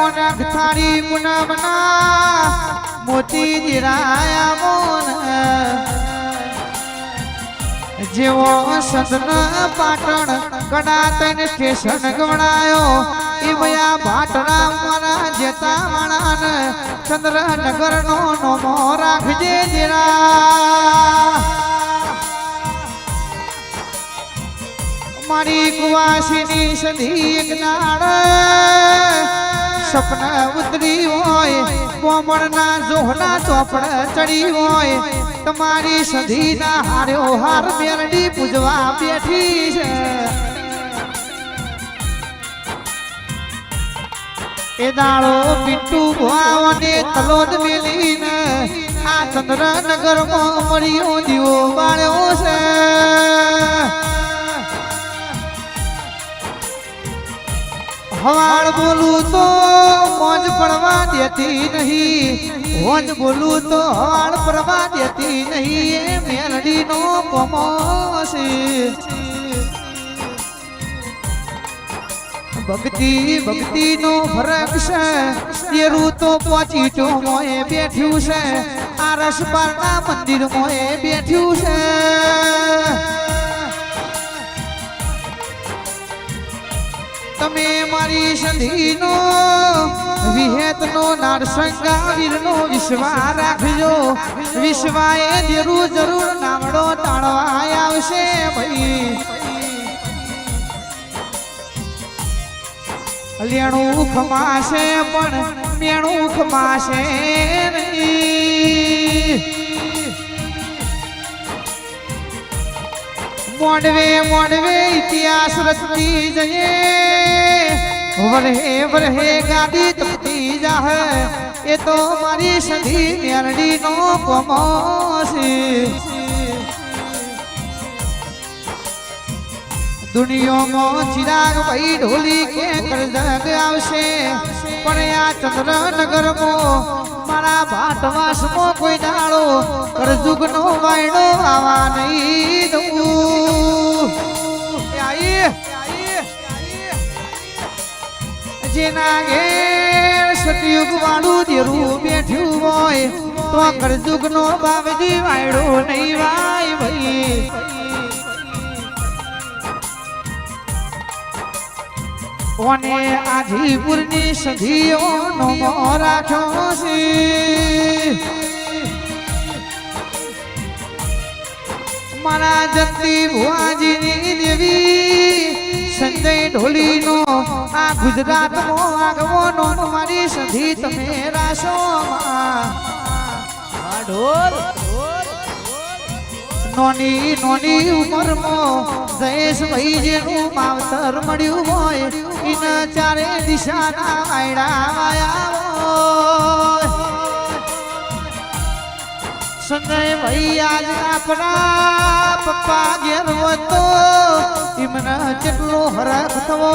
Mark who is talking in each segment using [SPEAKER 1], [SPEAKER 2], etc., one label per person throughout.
[SPEAKER 1] મોન થાળી પૂનમના મોતી જીરાયા મોન જેવો સદન પાટણ કડા તૈન સ્ટેશન ગવડાયો એ મયા ભાટણા મારા જેતા માણાન ચંદ્રનગર નો નોમો રાખજે જીરા મારી કુવાસીની સધી એક નાળ સપના ઉતરી હોય કોમળના જોહના ચોપડ ચડી હોય તમારી સધીના હાર્યો હાર મેલડી પૂજવા બેઠી છે એ દાળો પિન્ટુ ભવાને તલોદ મેલીને આ ચંદ્રનગરમાં મળ્યો દીવો બાળ્યો છે હવાળ બોલું તો મોજ પડવા દેતી નહીં મોજ બોલું તો હવાળ પડવા દેતી નહીં એ મેલડીનો કોમો છે ભક્તિ ભક્તિનો ફરક છે તેરું તો પહોંચી તો મોએ બેઠ્યું છે આ રસપારના મંદિર મોએ બેઠ્યું છે તમે મારી સંધીનો વિહેતનો નારસંગાવીરનો વિશ્વા રાખજો વિશ્વાએ જરૂર જરૂર નામડો તાળવા આવશે ભાઈ લેણું ખમાશે પણ મેણું ખમાશે નહીં મોડવે મોડવે ઇતિહાસ રચતી જઈએ વરહે વરહે ગાદી તપતી જાહ એ તો મારી સધી મેલડીનો કોમો છે દુનિયામાં ચિરાગ ભાઈ ઢોલી કે કરજગ આવશે પણ આ ચંદ્રનગરમાં મારા ભાટવાસમાં કોઈ દાડો કરજુગનો વાયડો આવા નહીં દઉં જેના ઘેર સતયુગ વાળું દેરું બેઠ્યું હોય તો કરજુગનો બાબજી વાયડો નહીં વાય ભાઈ ઓને આજીપુરની સધીઓનો મોહ રાખ્યો છે મારા જંતી ભુવાજીની દેવી સંજય ઢોલીનો આ ગુજરાતમાં આગવાનો મારી સધી તમે રાશો ઢોલ નોની નોની ઉંમરમાં જયેશ ભાઈ જેનું માવતર મળ્યું હોય ઇન ચારે દિશાના વાયડા આયા સંજય ભાઈ આજ આપણા પપ્પા ઘેર હતો એમને કેટલો હરખ થવો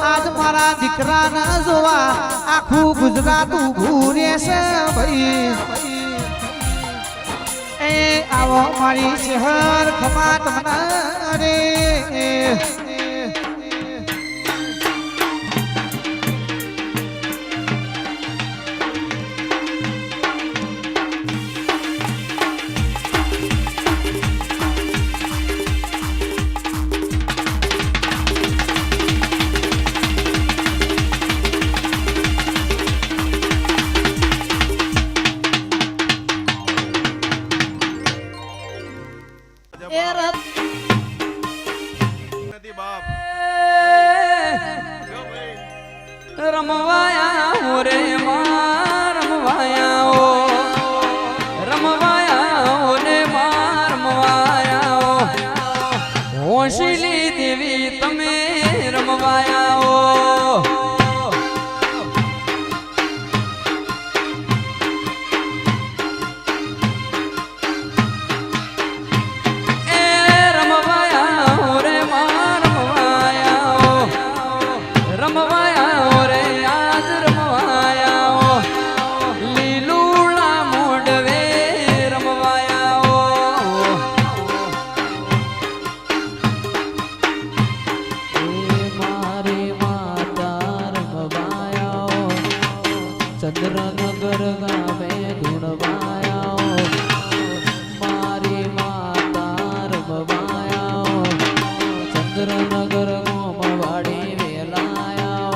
[SPEAKER 1] આજ મારા દીકરાના જોવા આખું ગુજરાત ઊભું રહેશે ભાઈ એ આવો મારી શહેર ખમા તમને રે
[SPEAKER 2] રમવાયા રે માં રમવાયા રમવાયા ને માં રમવાયા હોશીલી દેવી તમે રમવાયા
[SPEAKER 3] ચંદ્રનગર ગામે ધૂળવાયા મારી માતા રમવાયા ચંદ્રનગર ગોમવાડી વેલાયા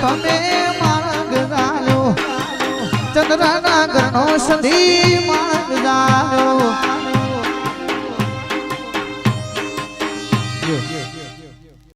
[SPEAKER 1] તમે માર્ગ જાણ્યો ચંદ્રનગર નો સંધી માર્ગ જાણ્યો